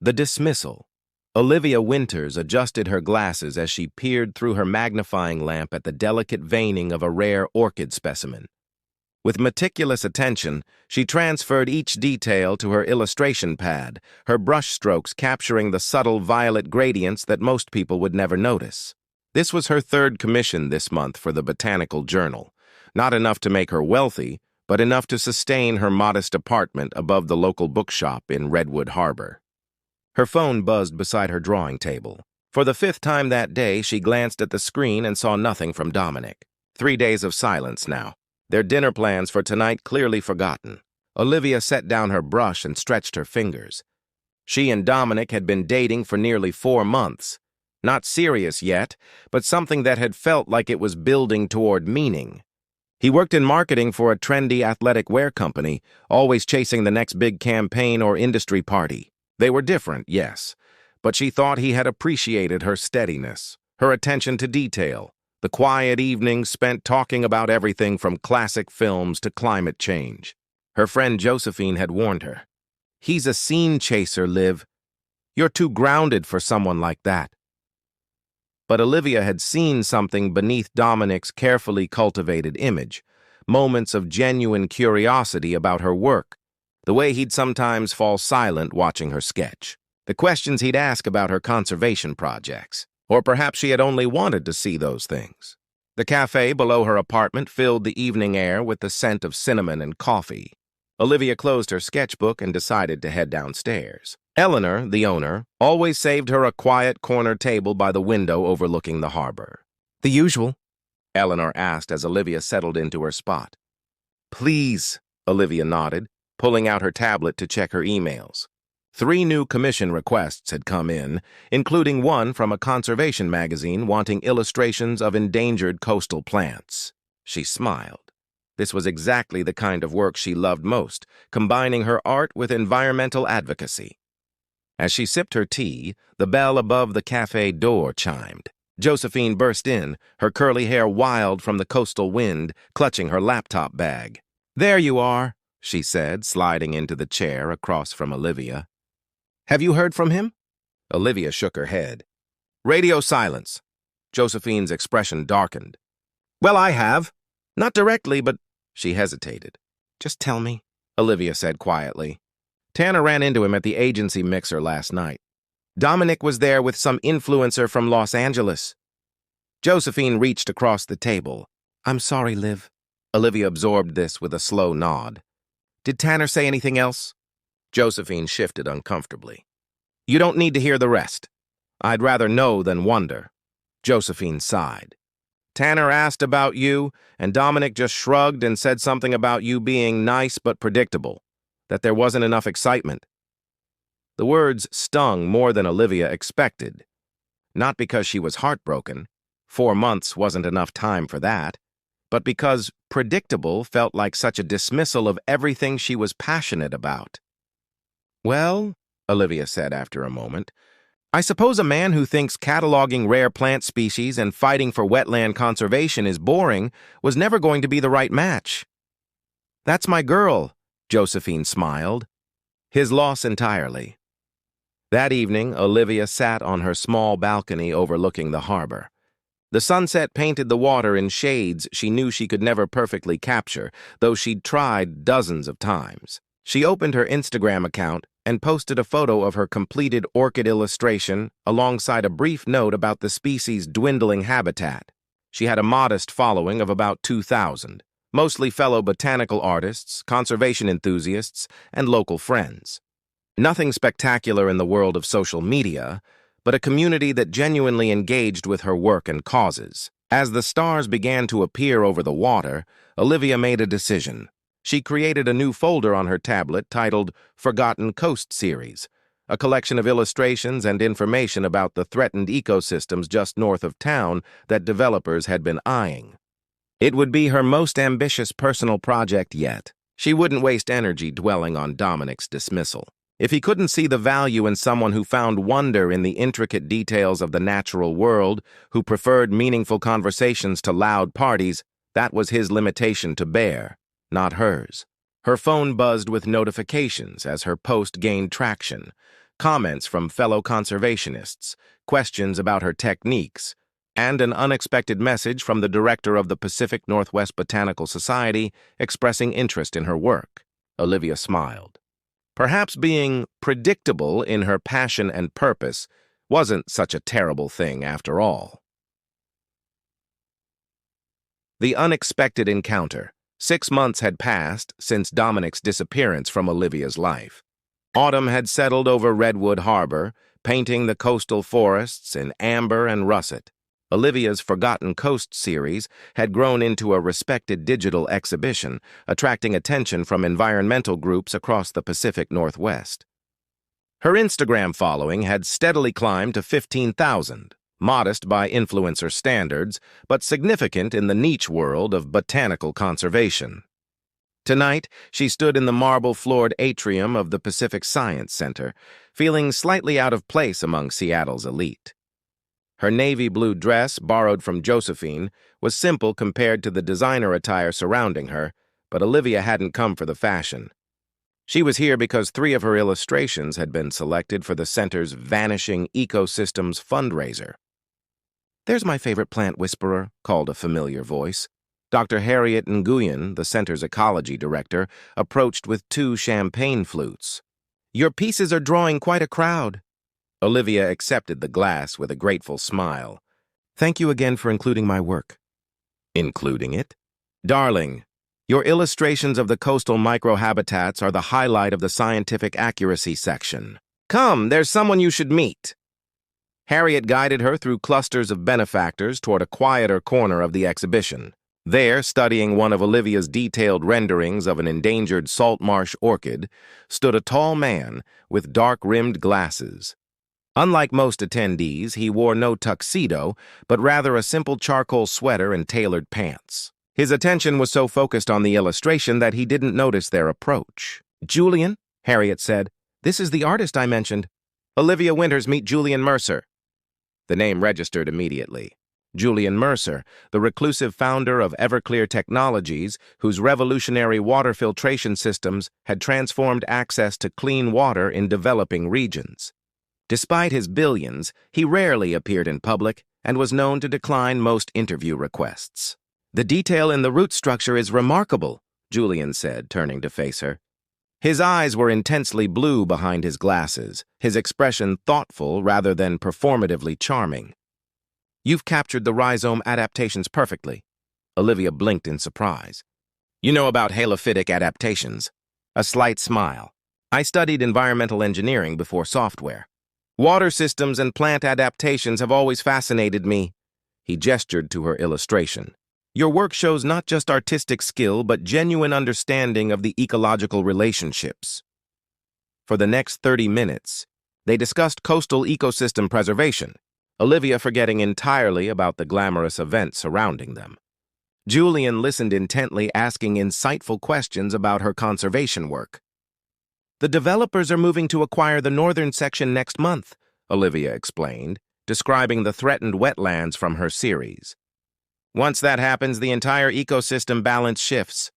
The dismissal. Olivia Winters adjusted her glasses as she peered through her magnifying lamp at the delicate veining of a rare orchid specimen. With meticulous attention, she transferred each detail to her illustration pad, her brushstrokes capturing the subtle violet gradients that most people would never notice. This was her third commission this month for the Botanical Journal. Not enough to make her wealthy, but enough to sustain her modest apartment above the local bookshop in Redwood Harbor. Her phone buzzed beside her drawing table. For the fifth time that day, she glanced at the screen and saw nothing from Dominic. 3 days of silence now. Their dinner plans for tonight clearly forgotten. Olivia set down her brush and stretched her fingers. She and Dominic had been dating for nearly 4 months. Not serious yet, but something that had felt like it was building toward meaning. He worked in marketing for a trendy athletic wear company, always chasing the next big campaign or industry party. They were different, yes, but she thought he had appreciated her steadiness, her attention to detail, the quiet evenings spent talking about everything from classic films to climate change. Her friend Josephine had warned her. "He's a scene chaser, Liv. You're too grounded for someone like that." But Olivia had seen something beneath Dominic's carefully cultivated image, moments of genuine curiosity about her work, the way he'd sometimes fall silent watching her sketch, the questions he'd ask about her conservation projects. Or perhaps she had only wanted to see those things. The cafe below her apartment filled the evening air with the scent of cinnamon and coffee. Olivia closed her sketchbook and decided to head downstairs. Eleanor, the owner, always saved her a quiet corner table by the window overlooking the harbor. "The usual?" Eleanor asked as Olivia settled into her spot. "Please," Olivia nodded, pulling out her tablet to check her emails. 3 new commission requests had come in, including one from a conservation magazine wanting illustrations of endangered coastal plants. She smiled. This was exactly the kind of work she loved most, combining her art with environmental advocacy. As she sipped her tea, the bell above the cafe door chimed. Josephine burst in, her curly hair wild from the coastal wind, clutching her laptop bag. "There you are," she said, sliding into the chair across from Olivia. "Have you heard from him?" Olivia shook her head. "Radio silence." Josephine's expression darkened. "Well, I have. Not directly, but—" She hesitated. "Just tell me," Olivia said quietly. "Tanner ran into him at the agency mixer last night. Dominic was there with some influencer from Los Angeles." Josephine reached across the table. "I'm sorry, Liv." Olivia absorbed this with a slow nod. "Did Tanner say anything else?" Josephine shifted uncomfortably. "You don't need to hear the rest. I'd rather know than wonder." Josephine sighed. "Tanner asked about you, and Dominic just shrugged and said something about you being nice but predictable, that there wasn't enough excitement." The words stung more than Olivia expected. Not because she was heartbroken, 4 months wasn't enough time for that, but because predictable felt like such a dismissal of everything she was passionate about. "Well," Olivia said after a moment, "I suppose a man who thinks cataloging rare plant species and fighting for wetland conservation is boring was never going to be the right match." "That's my girl," Josephine smiled. His loss entirely. That evening, Olivia sat on her small balcony overlooking the harbor. The sunset painted the water in shades she knew she could never perfectly capture, though she'd tried dozens of times. She opened her Instagram account and posted a photo of her completed orchid illustration alongside a brief note about the species' dwindling habitat. She had a modest following of about 2,000, mostly fellow botanical artists, conservation enthusiasts, and local friends. Nothing spectacular in the world of social media, but a community that genuinely engaged with her work and causes. As the stars began to appear over the water, Olivia made a decision. She created a new folder on her tablet titled Forgotten Coast Series, a collection of illustrations and information about the threatened ecosystems just north of town that developers had been eyeing. It would be her most ambitious personal project yet. She wouldn't waste energy dwelling on Dominic's dismissal. If he couldn't see the value in someone who found wonder in the intricate details of the natural world, who preferred meaningful conversations to loud parties, that was his limitation to bear, not hers. Her phone buzzed with notifications as her post gained traction. comments from fellow conservationists, questions about her techniques, and an unexpected message from the director of the Pacific Northwest Botanical Society expressing interest in her work. Olivia smiled. Perhaps being predictable in her passion and purpose wasn't such a terrible thing after all. The unexpected encounter. 6 months had passed since Dominic's disappearance from Olivia's life. Autumn had settled over Redwood Harbor, painting the coastal forests in amber and russet. Olivia's Forgotten Coast series had grown into a respected digital exhibition, attracting attention from environmental groups across the Pacific Northwest. Her Instagram following had steadily climbed to 15,000, modest by influencer standards, but significant in the niche world of botanical conservation. Tonight, she stood in the marble-floored atrium of the Pacific Science Center, feeling slightly out of place among Seattle's elite. Her navy blue dress, borrowed from Josephine, was simple compared to the designer attire surrounding her, but Olivia hadn't come for the fashion. She was here because 3 of her illustrations had been selected for the center's Vanishing Ecosystems fundraiser. "There's my favorite plant whisperer," called a familiar voice. Dr. Harriet Nguyen, the center's ecology director, approached with 2 champagne flutes. "Your pieces are drawing quite a crowd." Olivia accepted the glass with a grateful smile. "Thank you again for including my work." "Including it?" "Darling, your illustrations of the coastal microhabitats are the highlight of the scientific accuracy section. Come, there's someone you should meet." Harriet guided her through clusters of benefactors toward a quieter corner of the exhibition. There, studying one of Olivia's detailed renderings of an endangered salt marsh orchid, stood a tall man with dark-rimmed glasses. Unlike most attendees, he wore no tuxedo, but rather a simple charcoal sweater and tailored pants. His attention was so focused on the illustration that he didn't notice their approach. "Julian," Harriet said, "this is the artist I mentioned. Olivia Winters, meet Julian Mercer." The name registered immediately. Julian Mercer, the reclusive founder of Everclear Technologies, whose revolutionary water filtration systems had transformed access to clean water in developing regions. Despite his billions, he rarely appeared in public and was known to decline most interview requests. "The detail in the root structure is remarkable," Julian said, turning to face her. His eyes were intensely blue behind his glasses, his expression thoughtful rather than performatively charming. "You've captured the rhizome adaptations perfectly." Olivia blinked in surprise. "You know about halophytic adaptations?" A slight smile. "I studied environmental engineering before software. Water systems and plant adaptations have always fascinated me." He gestured to her illustration. "Your work shows not just artistic skill, but genuine understanding of the ecological relationships." For the next 30 minutes, they discussed coastal ecosystem preservation, Olivia forgetting entirely about the glamorous events surrounding them. Julian listened intently, asking insightful questions about her conservation work. "The developers are moving to acquire the northern section next month," Olivia explained, describing the threatened wetlands from her series. "Once that happens, the entire ecosystem balance shifts."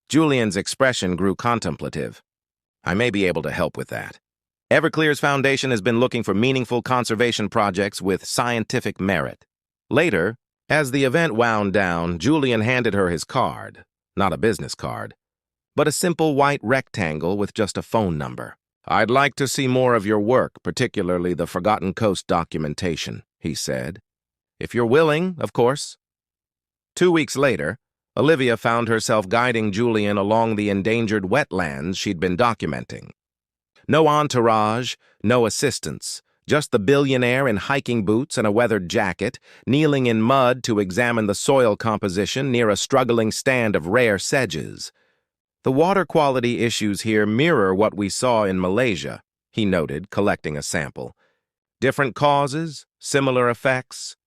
Julian's expression grew contemplative. "I may be able to help with that. Everclear's foundation has been looking for meaningful conservation projects with scientific merit." Later, as the event wound down, Julian handed her his card, not a business card, but a simple white rectangle with just a phone number. "I'd like to see more of your work, particularly the Forgotten Coast documentation," he said. "If you're willing, of course." 2 weeks later, Olivia found herself guiding Julian along the endangered wetlands she'd been documenting. No entourage, no assistants, just the billionaire in hiking boots and a weathered jacket, kneeling in mud to examine the soil composition near a struggling stand of rare sedges. "The water quality issues here mirror what we saw in Malaysia," he noted, collecting a sample. "Different causes, similar effects."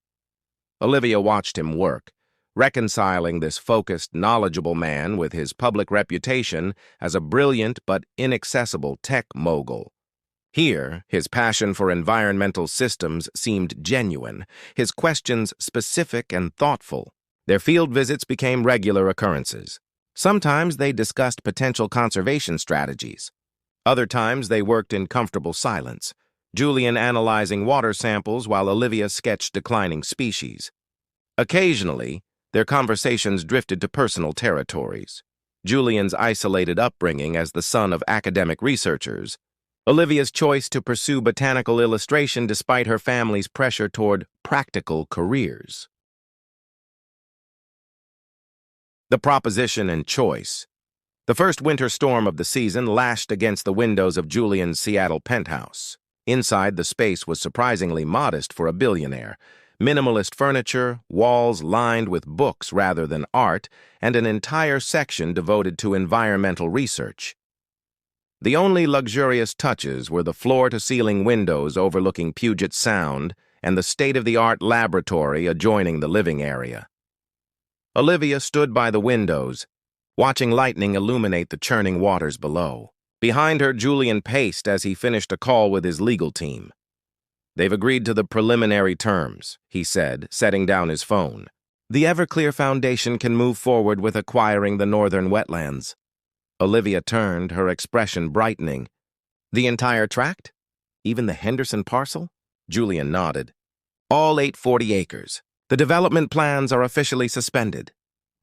Olivia watched him work, reconciling this focused, knowledgeable man with his public reputation as a brilliant but inaccessible tech mogul. Here, his passion for environmental systems seemed genuine, his questions specific and thoughtful. Their field visits became regular occurrences. Sometimes they discussed potential conservation strategies. Other times they worked in comfortable silence, Julian analyzing water samples while Olivia sketched declining species. Occasionally, their conversations drifted to personal territories. Julian's isolated upbringing as the son of academic researchers, Olivia's choice to pursue botanical illustration despite her family's pressure toward practical careers. The proposition and choice. The first winter storm of the season lashed against the windows of Julian's Seattle penthouse. Inside, the space was surprisingly modest for a billionaire. Minimalist furniture, walls lined with books rather than art, and an entire section devoted to environmental research. The only luxurious touches were the floor-to-ceiling windows overlooking Puget Sound and the state-of-the-art laboratory adjoining the living area. Olivia stood by the windows, watching lightning illuminate the churning waters below. Behind her, Julian paced as he finished a call with his legal team. "They've agreed to the preliminary terms," he said, setting down his phone. "The Everclear Foundation can move forward with acquiring the northern wetlands." Olivia turned, her expression brightening. "The entire tract? Even the Henderson parcel?" Julian nodded. "All 840 acres. The development plans are officially suspended."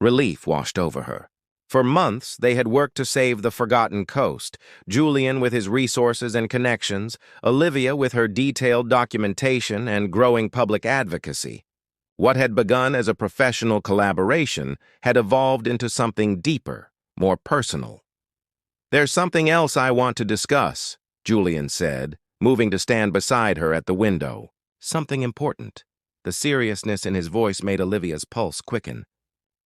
Relief washed over her. For months, they had worked to save the forgotten coast, Julian with his resources and connections, Olivia with her detailed documentation and growing public advocacy. What had begun as a professional collaboration had evolved into something deeper, more personal. "There's something else I want to discuss," Julian said, moving to stand beside her at the window. "Something important." The seriousness in his voice made Olivia's pulse quicken.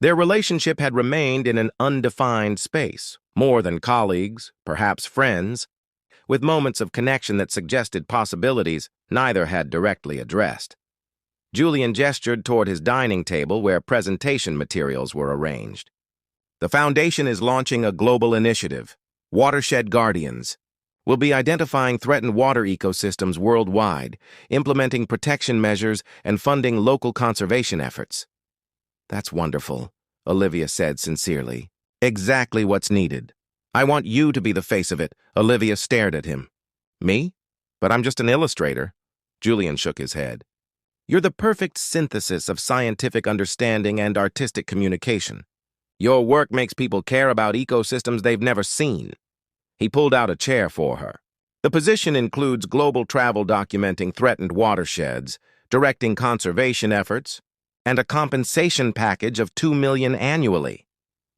Their relationship had remained in an undefined space, more than colleagues, perhaps friends. With moments of connection that suggested possibilities neither had directly addressed. Julian gestured toward his dining table where presentation materials were arranged. "The Foundation is launching a global initiative, Watershed Guardians. We'll be identifying threatened water ecosystems worldwide, implementing protection measures, and funding local conservation efforts." "That's wonderful," Olivia said sincerely. "Exactly what's needed. I want you to be the face of it." Olivia stared at him. "Me? But I'm just an illustrator." Julian shook his head. "You're the perfect synthesis of scientific understanding and artistic communication. Your work makes people care about ecosystems they've never seen." He pulled out a chair for her. "The position includes global travel documenting threatened watersheds, directing conservation efforts, and a compensation package of $2 million annually."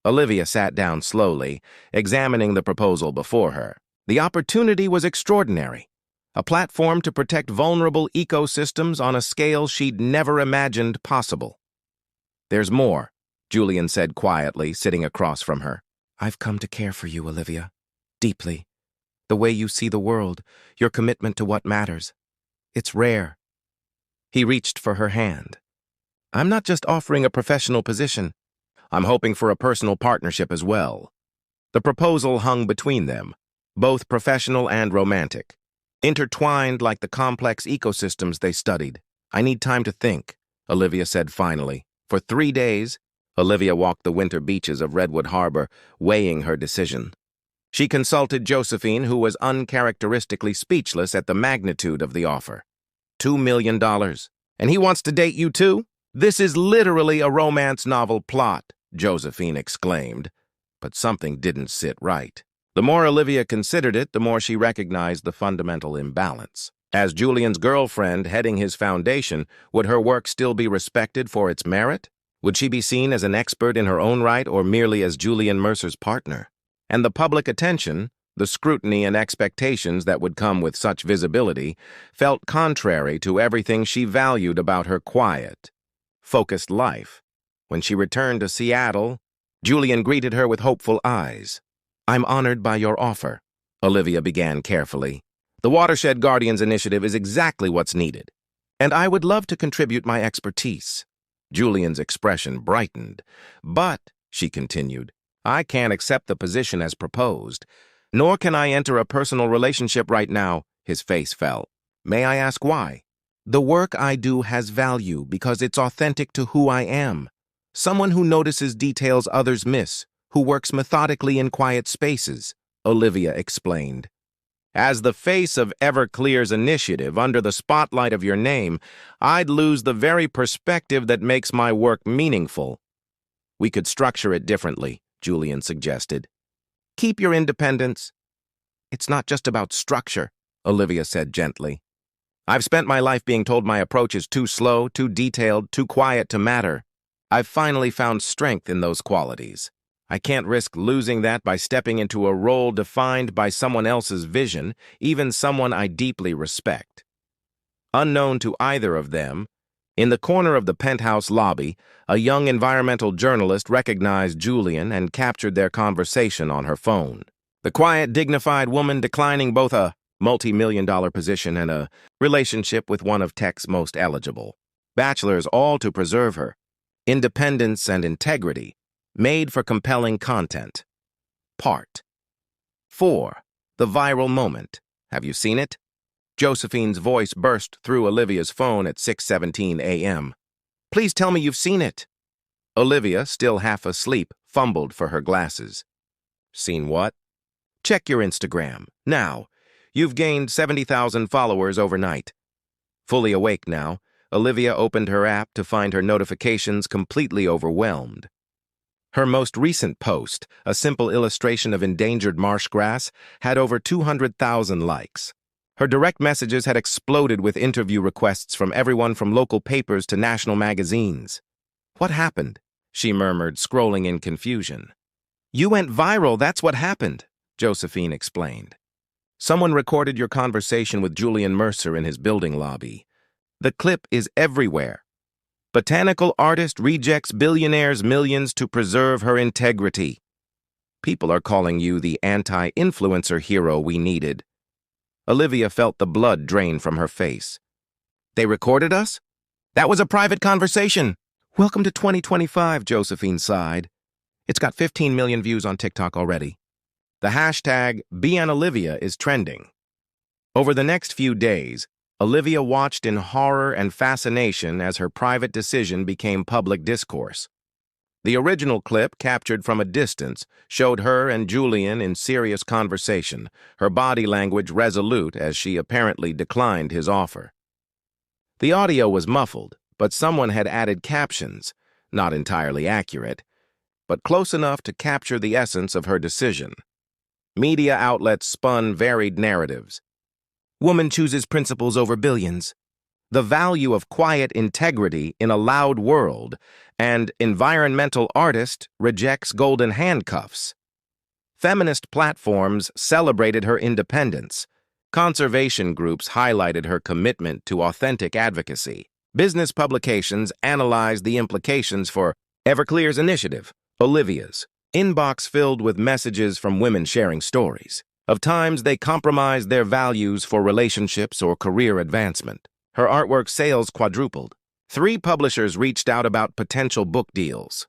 Olivia sat down slowly, examining the proposal before her. The opportunity was extraordinary. A platform to protect vulnerable ecosystems on a scale she'd never imagined possible. "There's more," Julian said quietly, sitting across from her. "I've come to care for you, Olivia. Deeply. The way you see the world, your commitment to what matters. It's rare." He reached for her hand. "I'm not just offering a professional position. I'm hoping for a personal partnership as well." The proposal hung between them, both professional and romantic, intertwined like the complex ecosystems they studied. "I need time to think," Olivia said finally. For 3 days, Olivia walked the winter beaches of Redwood Harbor, weighing her decision. She consulted Josephine, who was uncharacteristically speechless at the magnitude of the offer. $2 million. "And he wants to date you too? This is literally a romance novel plot," Josephine exclaimed. But something didn't sit right. The more Olivia considered it, the more she recognized the fundamental imbalance. As Julian's girlfriend heading his foundation, would her work still be respected for its merit? Would she be seen as an expert in her own right or merely as Julian Mercer's partner? And the public attention, the scrutiny and expectations that would come with such visibility, felt contrary to everything she valued about her quiet, focused life. When she returned to Seattle, Julian greeted her with hopeful eyes. "I'm honored by your offer," Olivia began carefully. "The Watershed Guardians initiative is exactly what's needed, and I would love to contribute my expertise." Julian's expression brightened. "But," she continued, "I can't accept the position as proposed, nor can I enter a personal relationship right now." His face fell. "May I ask why?" "The work I do has value because it's authentic to who I am. Someone who notices details others miss, who works methodically in quiet spaces," Olivia explained. As the face of Everclear's initiative under the spotlight of your name, I'd lose the very perspective that makes my work meaningful. We could structure it differently, Julian suggested. Keep your independence. It's not just about structure, Olivia said gently. I've spent my life being told my approach is too slow, too detailed, too quiet to matter. I've finally found strength in those qualities. I can't risk losing that by stepping into a role defined by someone else's vision, even someone I deeply respect. Unknown to either of them, in the corner of the penthouse lobby, a young environmental journalist recognized Julian and captured their conversation on her phone. The quiet, dignified woman declining both a multi-million-dollar position and a relationship with one of tech's most eligible bachelors, all to preserve her independence and integrity, made for compelling content. Part 4. The viral moment. Have you seen it? Josephine's voice burst through Olivia's phone at 6:17 a.m. Please tell me you've seen it. Olivia, still half asleep, fumbled for her glasses. Seen what? Check your Instagram. Now. You've gained 70,000 followers overnight. Fully awake now, Olivia opened her app to find her notifications completely overwhelmed. Her most recent post, a simple illustration of endangered marsh grass, had over 200,000 likes. Her direct messages had exploded with interview requests from everyone from local papers to national magazines. What happened? She murmured, scrolling in confusion. You went viral, that's what happened, Josephine explained. Someone recorded your conversation with Julian Mercer in his building lobby. The clip is everywhere. Botanical artist rejects billionaire's millions to preserve her integrity. People are calling you the anti-influencer hero we needed. Olivia felt the blood drain from her face. They recorded us? That was a private conversation. Welcome to 2025, Josephine sighed. It's got 15 million views on TikTok already. The hashtag #BeOnOlivia is trending. Over the next few days, Olivia watched in horror and fascination as her private decision became public discourse. The original clip, captured from a distance, showed her and Julian in serious conversation, her body language resolute as she apparently declined his offer. The audio was muffled, but someone had added captions, not entirely accurate, but close enough to capture the essence of her decision. Media outlets spun varied narratives. Woman chooses principles over billions. The value of quiet integrity in a loud world, and environmental artist rejects golden handcuffs. Feminist platforms celebrated her independence. Conservation groups highlighted her commitment to authentic advocacy. Business publications analyzed the implications for Everclear's initiative, Olivia's. Inbox filled with messages from women sharing stories of times they compromised their values for relationships or career advancement. Her artwork sales quadrupled. 3 publishers reached out about potential book deals.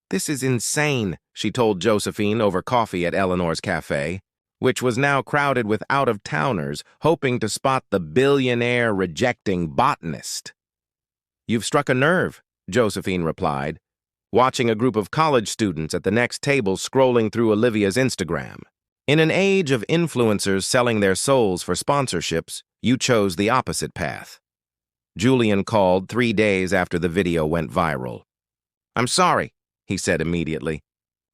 This is insane, she told Josephine over coffee at Eleanor's cafe, which was now crowded with out-of-towners hoping to spot the billionaire rejecting botanist. You've struck a nerve, Josephine replied, watching a group of college students at the next table scrolling through Olivia's Instagram. In an age of influencers selling their souls for sponsorships, you chose the opposite path. Julian called 3 days after the video went viral. I'm sorry, he said immediately.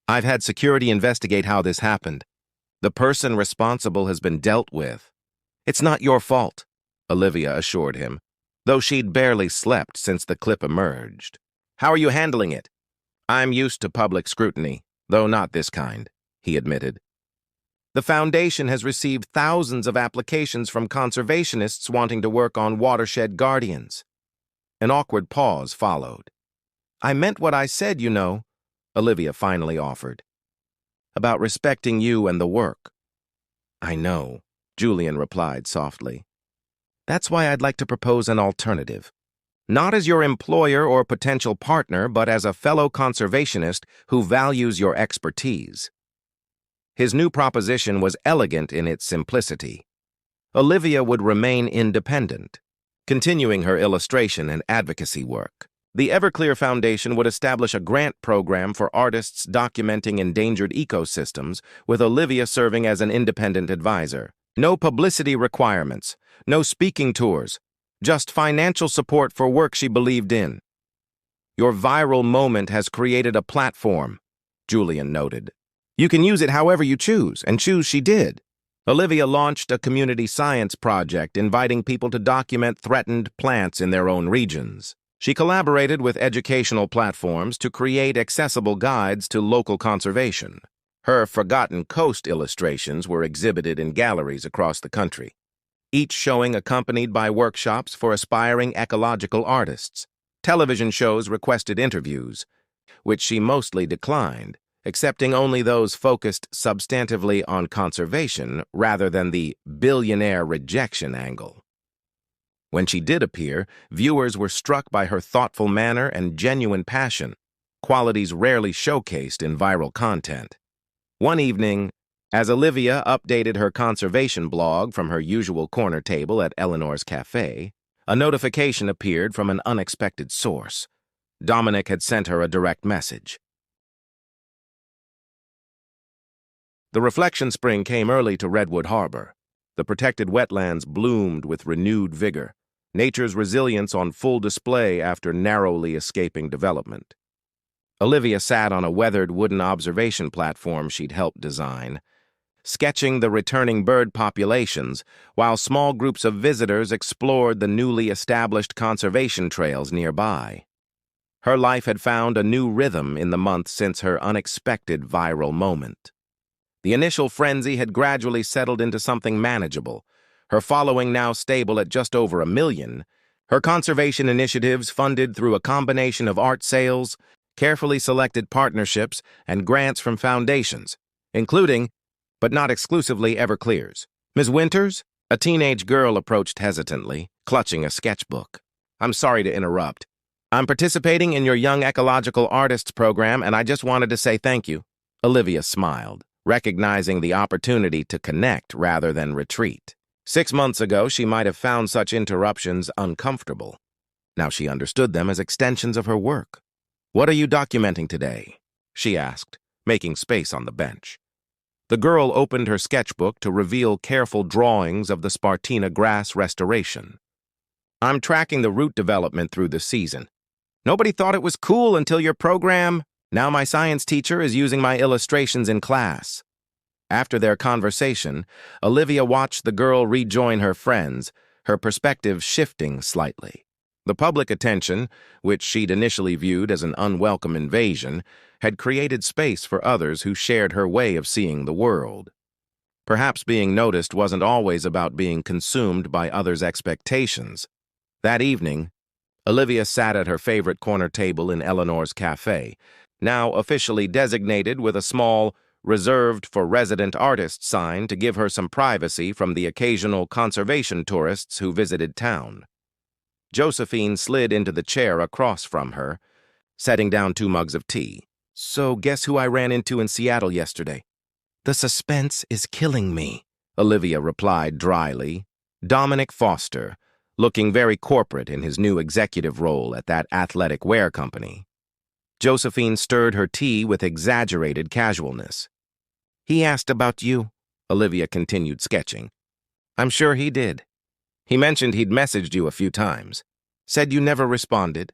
I've had security investigate how this happened. The person responsible has been dealt with. It's not your fault, Olivia assured him, though she'd barely slept since the clip emerged. How are you handling it? I'm used to public scrutiny, though not this kind, he admitted. The foundation has received thousands of applications from conservationists wanting to work on watershed guardians. An awkward pause followed. I meant what I said, you know, Olivia finally offered. About respecting you and the work. I know, Julian replied softly. That's why I'd like to propose an alternative. Not as your employer or potential partner, but as a fellow conservationist who values your expertise. His new proposition was elegant in its simplicity. Olivia would remain independent, continuing her illustration and advocacy work. The Everclear Foundation would establish a grant program for artists documenting endangered ecosystems, with Olivia serving as an independent advisor. No publicity requirements, no speaking tours, just financial support for work she believed in. Your viral moment has created a platform, Julian noted. You can use it however you choose, and choose she did. Olivia launched a community science project inviting people to document threatened plants in their own regions. She collaborated with educational platforms to create accessible guides to local conservation. Her Forgotten Coast illustrations were exhibited in galleries across the country, each showing accompanied by workshops for aspiring ecological artists. Television shows requested interviews, which she mostly declined, accepting only those focused substantively on conservation rather than the billionaire rejection angle. When she did appear, viewers were struck by her thoughtful manner and genuine passion, qualities rarely showcased in viral content. One evening, as Olivia updated her conservation blog from her usual corner table at Eleanor's cafe, a notification appeared from an unexpected source. Dominic had sent her a direct message. The reflection spring came early to Redwood Harbor. The protected wetlands bloomed with renewed vigor, nature's resilience on full display after narrowly escaping development. Olivia sat on a weathered wooden observation platform she'd helped design, sketching the returning bird populations while small groups of visitors explored the newly established conservation trails nearby. Her life had found a new rhythm in the months since her unexpected viral moment. The initial frenzy had gradually settled into something manageable, her following now stable at just over 1 million, her conservation initiatives funded through a combination of art sales, carefully selected partnerships, and grants from foundations, including, but not exclusively, Everclear's. Ms. Winters, a teenage girl approached hesitantly, clutching a sketchbook. I'm sorry to interrupt. I'm participating in your Young Ecological Artists program, and I just wanted to say thank you. Olivia smiled, recognizing the opportunity to connect rather than retreat. 6 months ago, she might have found such interruptions uncomfortable. Now she understood them as extensions of her work. What are you documenting today? She asked, making space on the bench. The girl opened her sketchbook to reveal careful drawings of the Spartina grass restoration. I'm tracking the root development through the season. Nobody thought it was cool until your program. Now my science teacher is using my illustrations in class. After their conversation, Olivia watched the girl rejoin her friends, her perspective shifting slightly. The public attention, which she'd initially viewed as an unwelcome invasion, had created space for others who shared her way of seeing the world. Perhaps being noticed wasn't always about being consumed by others' expectations. That evening, Olivia sat at her favorite corner table in Eleanor's cafe, now officially designated with a small, reserved for resident artists sign to give her some privacy from the occasional conservation tourists who visited town. Josephine slid into the chair across from her, setting down 2 mugs of tea. So guess who I ran into in Seattle yesterday? The suspense is killing me, Olivia replied dryly. Dominic Foster, looking very corporate in his new executive role at that athletic wear company. Josephine stirred her tea with exaggerated casualness. He asked about you, Olivia continued sketching. I'm sure he did. He mentioned he'd messaged you a few times. Said you never responded.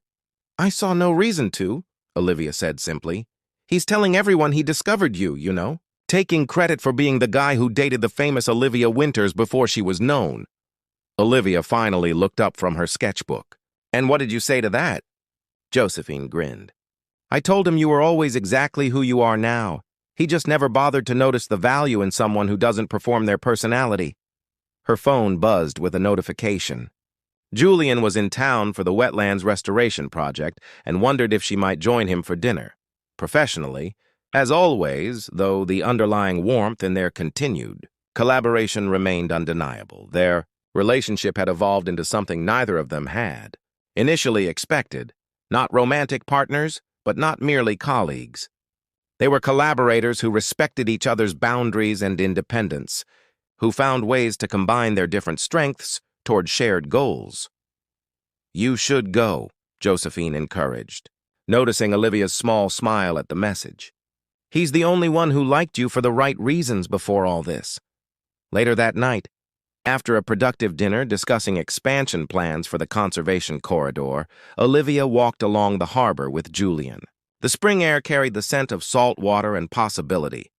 I saw no reason to, Olivia said simply. He's telling everyone he discovered you, you know. Taking credit for being the guy who dated the famous Olivia Winters before she was known. Olivia finally looked up from her sketchbook. And what did you say to that? Josephine grinned. I told him you were always exactly who you are now. He just never bothered to notice the value in someone who doesn't perform their personality. Her phone buzzed with a notification. Julian was in town for the wetlands restoration project and wondered if she might join him for dinner. Professionally, as always, though the underlying warmth in their continued collaboration remained undeniable. Their relationship had evolved into something neither of them had initially expected. Not romantic partners, but not merely colleagues. They were collaborators who respected each other's boundaries and independence, who found ways to combine their different strengths toward shared goals. You should go, Josephine encouraged, noticing Olivia's small smile at the message. He's the only one who liked you for the right reasons before all this. Later that night, after a productive dinner discussing expansion plans for the conservation corridor, Olivia walked along the harbor with Julian. The spring air carried the scent of salt water and possibility.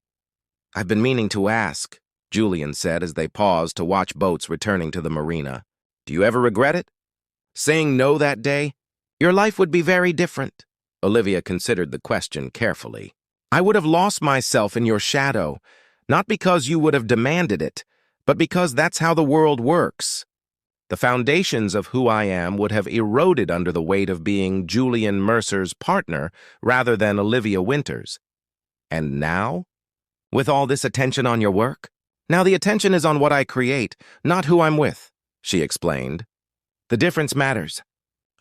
"I've been meaning to ask," Julian said as they paused to watch boats returning to the marina. "Do you ever regret it? Saying no that day? Your life would be very different." Olivia considered the question carefully. "I would have lost myself in your shadow, not because you would have demanded it, but because that's how the world works. The foundations of who I am would have eroded under the weight of being Julian Mercer's partner rather than Olivia Winters. And now? With all this attention on your work? Now the attention is on what I create, not who I'm with," she explained. "The difference matters.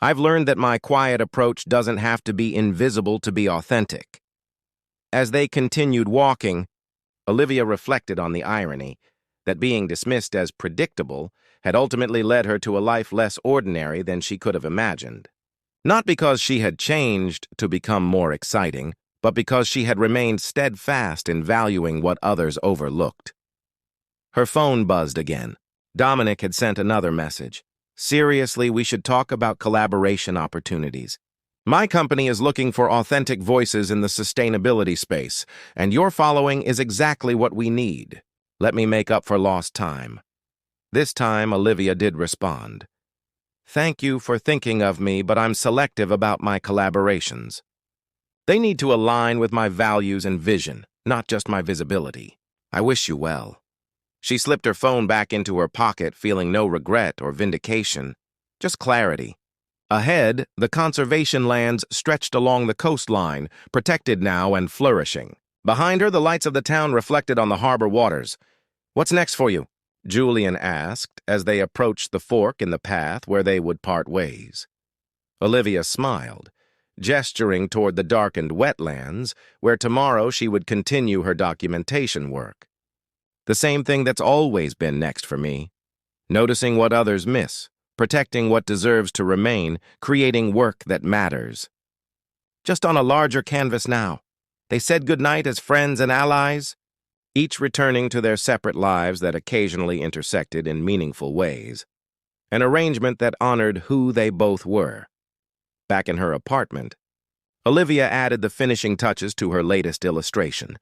I've learned that my quiet approach doesn't have to be invisible to be authentic." As they continued walking, Olivia reflected on the irony that being dismissed as predictable had ultimately led her to a life less ordinary than she could have imagined. Not because she had changed to become more exciting, but because she had remained steadfast in valuing what others overlooked. Her phone buzzed again. Dominic had sent another message. "Seriously, we should talk about collaboration opportunities. My company is looking for authentic voices in the sustainability space, and your following is exactly what we need. Let me make up for lost time." This time, Olivia did respond. "Thank you for thinking of me, but I'm selective about my collaborations. They need to align with my values and vision, not just my visibility. I wish you well." She slipped her phone back into her pocket, feeling no regret or vindication, just clarity. Ahead, the conservation lands stretched along the coastline, protected now and flourishing. Behind her, the lights of the town reflected on the harbor waters. "What's next for you?" Julian asked as they approached the fork in the path where they would part ways. Olivia smiled, gesturing toward the darkened wetlands, where tomorrow she would continue her documentation work. "The same thing that's always been next for me. Noticing what others miss, protecting what deserves to remain, creating work that matters. Just on a larger canvas now. They said goodnight as friends and allies, each returning to their separate lives that occasionally intersected in meaningful ways. An arrangement that honored who they both were." Back in her apartment, Olivia added the finishing touches to her latest illustration,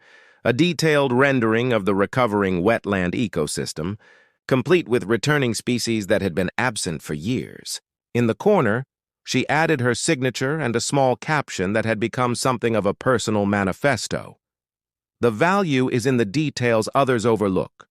a detailed rendering of the recovering wetland ecosystem, complete with returning species that had been absent for years. In the corner, she added her signature and a small caption that had become something of a personal manifesto. "The value is in the details others overlook.